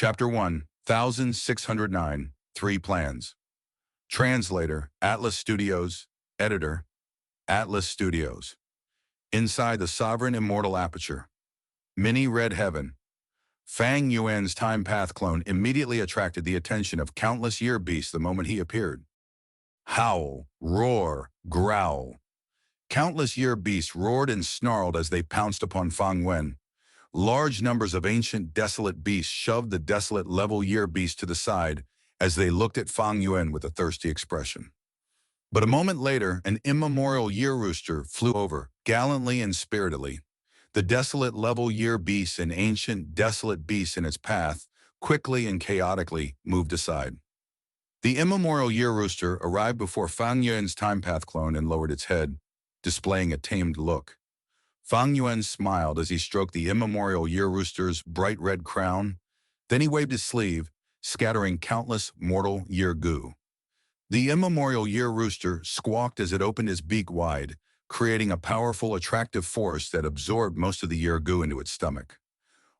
Chapter 1, 1609, Three Plans. Translator, Atlas Studios. Editor, Atlas Studios. Inside the sovereign immortal aperture. Mini Red Heaven. Fang Yuan's time path clone immediately attracted the attention of countless year beasts the moment he appeared. Howl, roar, growl. Countless year beasts roared and snarled as they pounced upon Fang Yuan. Large numbers of ancient desolate beasts shoved the desolate level year beast to the side as they looked at Fang Yuan with a thirsty expression. But a moment later, an immemorial year rooster flew over, gallantly and spiritedly. The desolate level year beast and ancient desolate beast in its path quickly and chaotically moved aside. The immemorial year rooster arrived before Fang Yuan's time path clone and lowered its head, displaying a tamed look. Fang Yuan smiled as he stroked the immemorial year rooster's bright red crown. Then he waved his sleeve, scattering countless mortal year goo. The immemorial year rooster squawked as it opened its beak wide, creating a powerful, attractive force that absorbed most of the year goo into its stomach.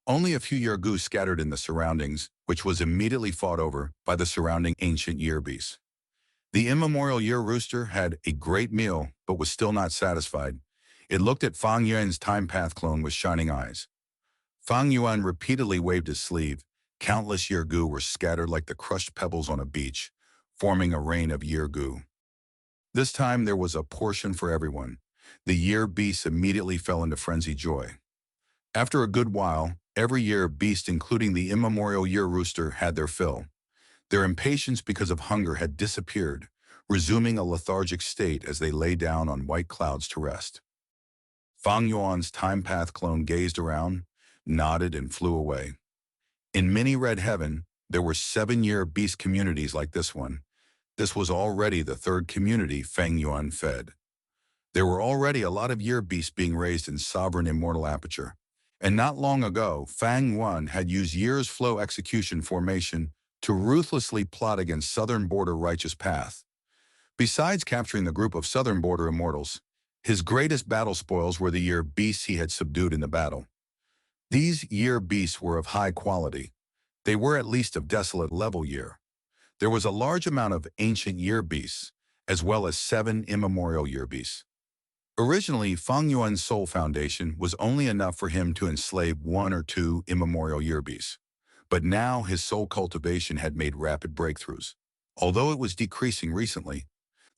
Only a few year goo scattered in the surroundings, which was immediately fought over by the surrounding ancient year beasts. The immemorial year rooster had a great meal, but was still not satisfied. It looked at Fang Yuan's time path clone with shining eyes. Fang Yuan repeatedly waved his sleeve. Countless year goo were scattered like the crushed pebbles on a beach, forming a rain of year goo. This time there was a portion for everyone. The year beasts immediately fell into frenzied joy. After a good while, every year beast, including the immemorial year rooster, had their fill. Their impatience because of hunger had disappeared, resuming a lethargic state as they lay down on white clouds to rest. Fang Yuan's time path clone gazed around, nodded, and flew away. In Mini Red Heaven, there were 7 year beast communities like this one. This was already the 3rd community Fang Yuan fed. There were already a lot of year beasts being raised in sovereign immortal aperture. And not long ago, Fang Yuan had used year's flow execution formation to ruthlessly plot against southern border righteous path. Besides capturing the group of southern border immortals, his greatest battle spoils were the year beasts he had subdued in the battle. These year beasts were of high quality. They were at least of desolate level year. There was a large amount of ancient year beasts, as well as 7 immemorial year beasts. Originally, Fang Yuan's soul foundation was only enough for him to enslave 1 or 2 immemorial year beasts. But now his soul cultivation had made rapid breakthroughs. Although it was decreasing recently,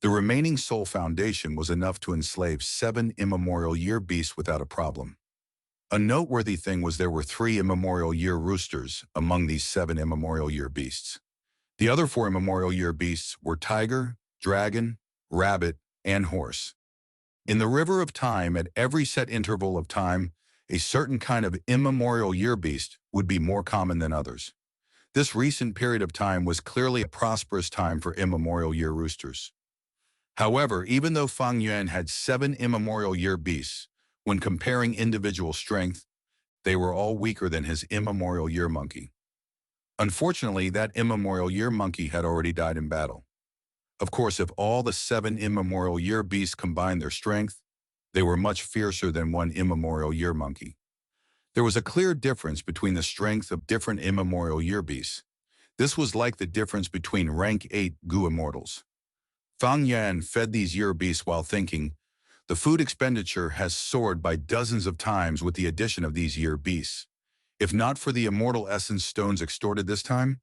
the remaining soul foundation was enough to enslave 7 immemorial year beasts without a problem. A noteworthy thing was there were 3 immemorial year roosters among these 7 immemorial year beasts. The other 4 immemorial year beasts were tiger, dragon, rabbit, and horse. In the river of time, at every set interval of time, a certain kind of immemorial year beast would be more common than others. This recent period of time was clearly a prosperous time for immemorial year roosters. However, even though Fang Yuan had 7 immemorial year beasts, when comparing individual strength, they were all weaker than his immemorial year monkey. Unfortunately, that immemorial year monkey had already died in battle. Of course, if all the 7 immemorial year beasts combined their strength, they were much fiercer than one immemorial year monkey. There was a clear difference between the strength of different immemorial year beasts. This was like the difference between rank 8 goo immortals. Fang Yuan fed these year beasts while thinking, the food expenditure has soared by dozens of times with the addition of these year beasts. If not for the immortal essence stones extorted this time,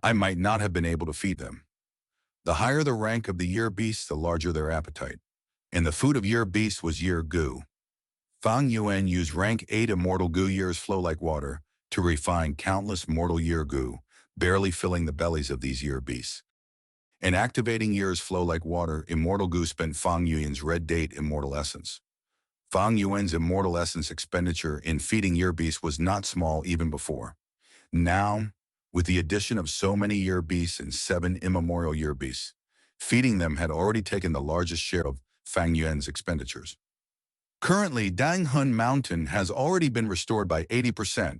I might not have been able to feed them. The higher the rank of the year beasts, the larger their appetite. And the food of year beasts was year goo. Fang Yuan used rank 8 immortal goo years flow like water to refine countless mortal year goo, barely filling the bellies of these year beasts. In activating years flow like water, immortal goo spent Fang Yuan's red date immortal essence. Fang Yuan's immortal essence expenditure in feeding year beasts was not small even before. Now, with the addition of so many year beasts and 7 immemorial year beasts, feeding them had already taken the largest share of Fang Yuan's expenditures. Currently, Danghun Mountain has already been restored by 80%.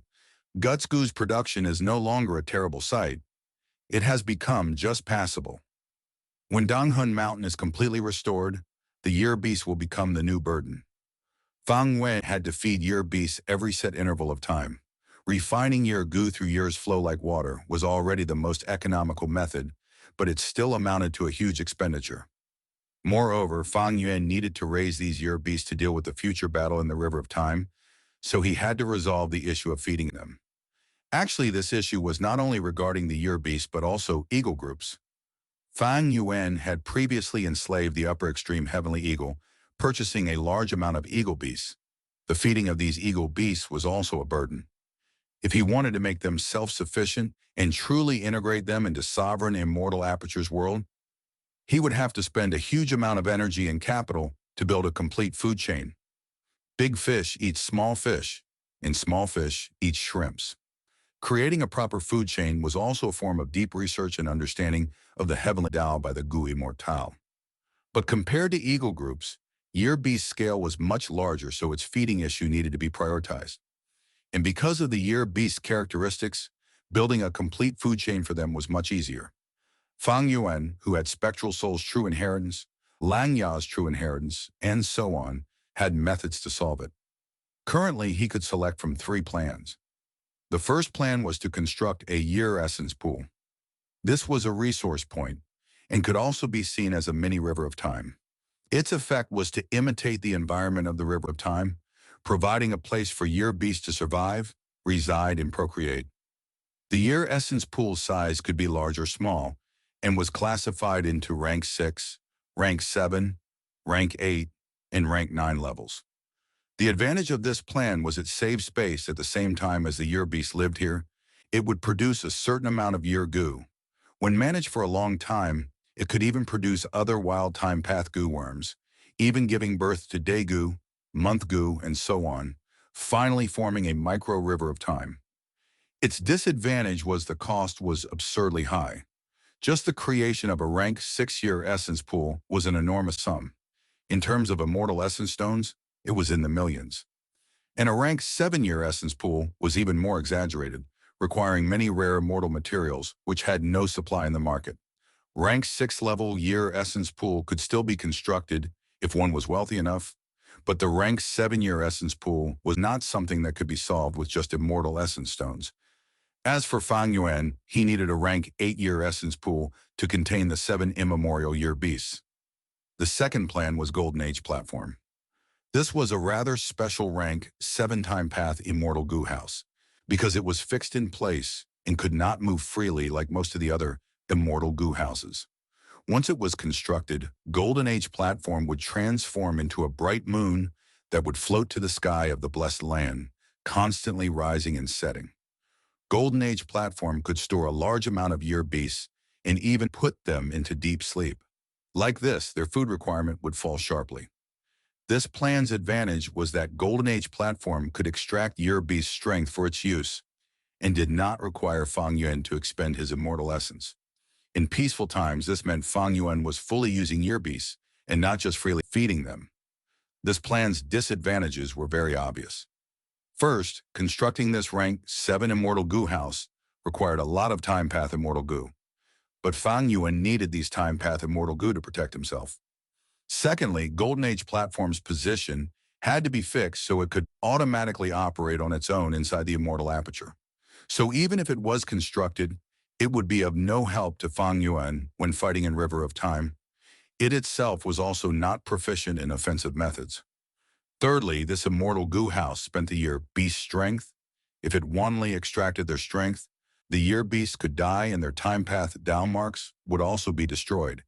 Guts Goo's production is no longer a terrible sight. It has become just passable. When Danghun Mountain is completely restored, the year beast will become the new burden. Fang Yuan had to feed year beasts every set interval of time. Refining year goo through year's flow like water was already the most economical method, but it still amounted to a huge expenditure. Moreover, Fang Yuan needed to raise these year beasts to deal with the future battle in the River of Time, so he had to resolve the issue of feeding them. Actually, this issue was not only regarding the year beasts but also eagle groups. Fang Yuan had previously enslaved the upper extreme heavenly eagle, purchasing a large amount of eagle beasts. The feeding of these eagle beasts was also a burden. If he wanted to make them self-sufficient and truly integrate them into sovereign immortal Aperture's world, he would have to spend a huge amount of energy and capital to build a complete food chain. Big fish eat small fish, and small fish eat shrimps. Creating a proper food chain was also a form of deep research and understanding of the heavenly Tao by the Gu Immortal. But compared to eagle groups, year beast scale was much larger, so its feeding issue needed to be prioritized. And because of the year beast characteristics, building a complete food chain for them was much easier. Fang Yuan, who had Spectral Soul's true inheritance, Lang Ya's true inheritance, and so on, had methods to solve it. Currently, he could select from 3 plans. The first plan was to construct a year essence pool. This was a resource point and could also be seen as a mini river of time. Its effect was to imitate the environment of the river of time, providing a place for year beasts to survive, reside, and procreate. The year essence pool size could be large or small and was classified into rank 6, rank 7, rank 8, and rank 9 levels. The advantage of this plan was it saved space at the same time as the year beast lived here. It would produce a certain amount of year goo. When managed for a long time, it could even produce other wild time path goo worms, even giving birth to day goo, month goo, and so on, finally forming a micro river of time. Its disadvantage was the cost was absurdly high. Just the creation of a rank 6-year essence pool was an enormous sum. In terms of immortal essence stones, it was in the millions. And a rank 7-year essence pool was even more exaggerated, requiring many rare immortal materials which had no supply in the market. Rank 6 level year essence pool could still be constructed if one was wealthy enough, but the rank 7-year essence pool was not something that could be solved with just immortal essence stones. As for Fang Yuan, he needed a rank 8-year essence pool to contain the 7 immemorial year beasts. The second plan was Golden Age Platform. This was a rather special rank 7-time path immortal goo house, because it was fixed in place and could not move freely like most of the other immortal goo houses. Once it was constructed, Golden Age Platform would transform into a bright moon that would float to the sky of the blessed land, constantly rising and setting. Golden Age Platform could store a large amount of year beasts and even put them into deep sleep. Like this, their food requirement would fall sharply. This plan's advantage was that Golden Age Platform could extract year beast strength for its use and did not require Fang Yuan to expend his immortal essence. In peaceful times, this meant Fang Yuan was fully using year beasts and not just freely feeding them. This plan's disadvantages were very obvious. First, constructing this rank 7 immortal goo house required a lot of time path immortal goo, but Fang Yuan needed these time path immortal goo to protect himself. Secondly, Golden Age Platform's position had to be fixed so it could automatically operate on its own inside the immortal aperture. So even if it was constructed, it would be of no help to Fang Yuan when fighting in River of Time. It itself was also not proficient in offensive methods. Thirdly, this immortal goo house spent the year beast strength. If it wantonly extracted their strength, the year beasts could die and their time path down marks would also be destroyed,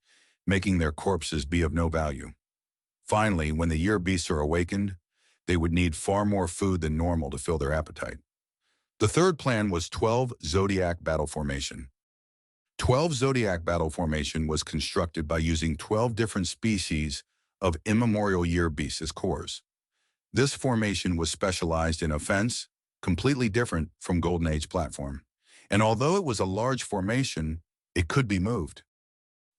making their corpses be of no value. Finally, when the year beasts are awakened, they would need far more food than normal to fill their appetite. The third plan was 12 Zodiac Battle Formation. 12 Zodiac Battle Formation was constructed by using 12 different species of immemorial year beasts as cores. This formation was specialized in offense, completely different from Golden Age Platform. And although it was a large formation, it could be moved.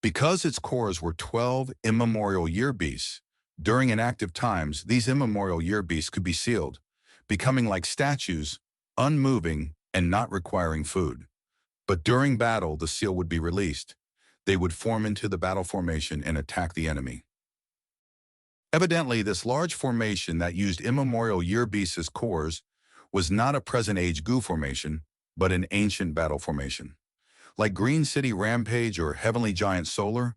Because its cores were 12 immemorial year beasts, during inactive times, these immemorial year beasts could be sealed, becoming like statues, unmoving and not requiring food. But during battle, the seal would be released. They would form into the battle formation and attack the enemy. Evidently, this large formation that used immemorial year beasts as cores was not a present-age goo formation, but an ancient battle formation. Like Green City Rampage or Heavenly Giant Solar,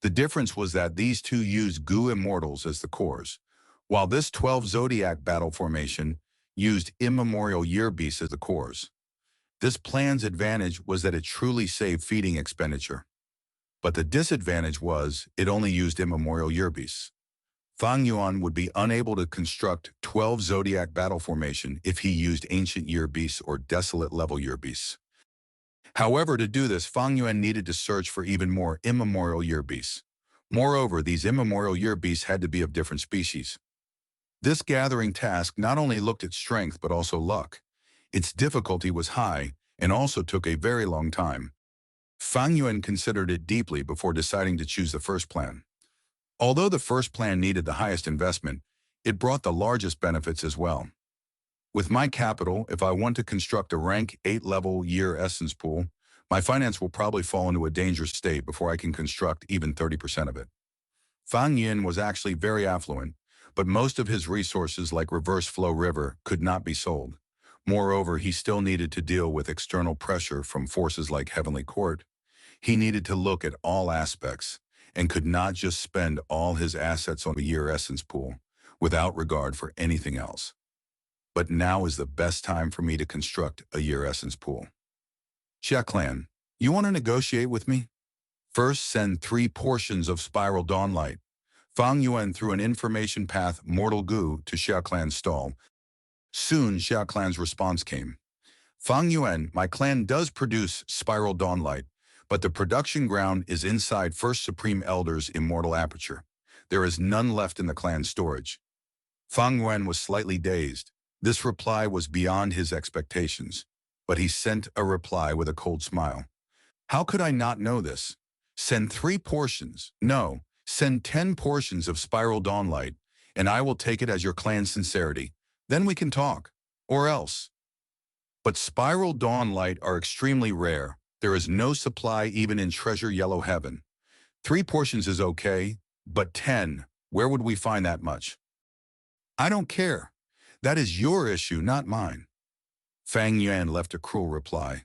the difference was that these two used goo immortals as the cores, while this 12 Zodiac battle formation used immemorial year beasts as the cores. This plan's advantage was that it truly saved feeding expenditure. But the disadvantage was it only used immemorial year beasts. Fang Yuan would be unable to construct 12 Zodiac battle formation if he used ancient year beasts or desolate level year beasts. However, to do this, Fang Yuan needed to search for even more immemorial year beasts. Moreover, these immemorial year beasts had to be of different species. This gathering task not only looked at strength but also luck. Its difficulty was high and also took a very long time. Fang Yuan considered it deeply before deciding to choose the first plan. Although the first plan needed the highest investment, it brought the largest benefits as well. With my capital, if I want to construct a rank 8 level year essence pool, my finance will probably fall into a dangerous state before I can construct even 30% of it. Fang Yin was actually very affluent, but most of his resources like reverse flow river could not be sold. Moreover, he still needed to deal with external pressure from forces like Heavenly Court. He needed to look at all aspects and could not just spend all his assets on a year essence pool without regard for anything else. But now is the best time for me to construct a year essence pool. Xia Clan, you want to negotiate with me? First, send 3 portions of Spiral Dawnlight. Fang Yuan threw an information path Mortal Goo to Xia Clan's stall. Soon, Xia Clan's response came. Fang Yuan, my clan does produce Spiral Dawnlight, but the production ground is inside First Supreme Elder's Immortal Aperture. There is none left in the clan's storage. Fang Yuan was slightly dazed. This reply was beyond his expectations, but he sent a reply with a cold smile. How could I not know this? Send 3 portions. No, send 10 portions of Spiral Dawnlight, and I will take it as your clan's sincerity. Then we can talk. Or else. But Spiral Dawnlight are extremely rare. There is no supply even in Treasure Yellow Heaven. 3 portions is okay, but 10, where would we find that much? I don't care. That is your issue, not mine. Fang Yuan left a cruel reply.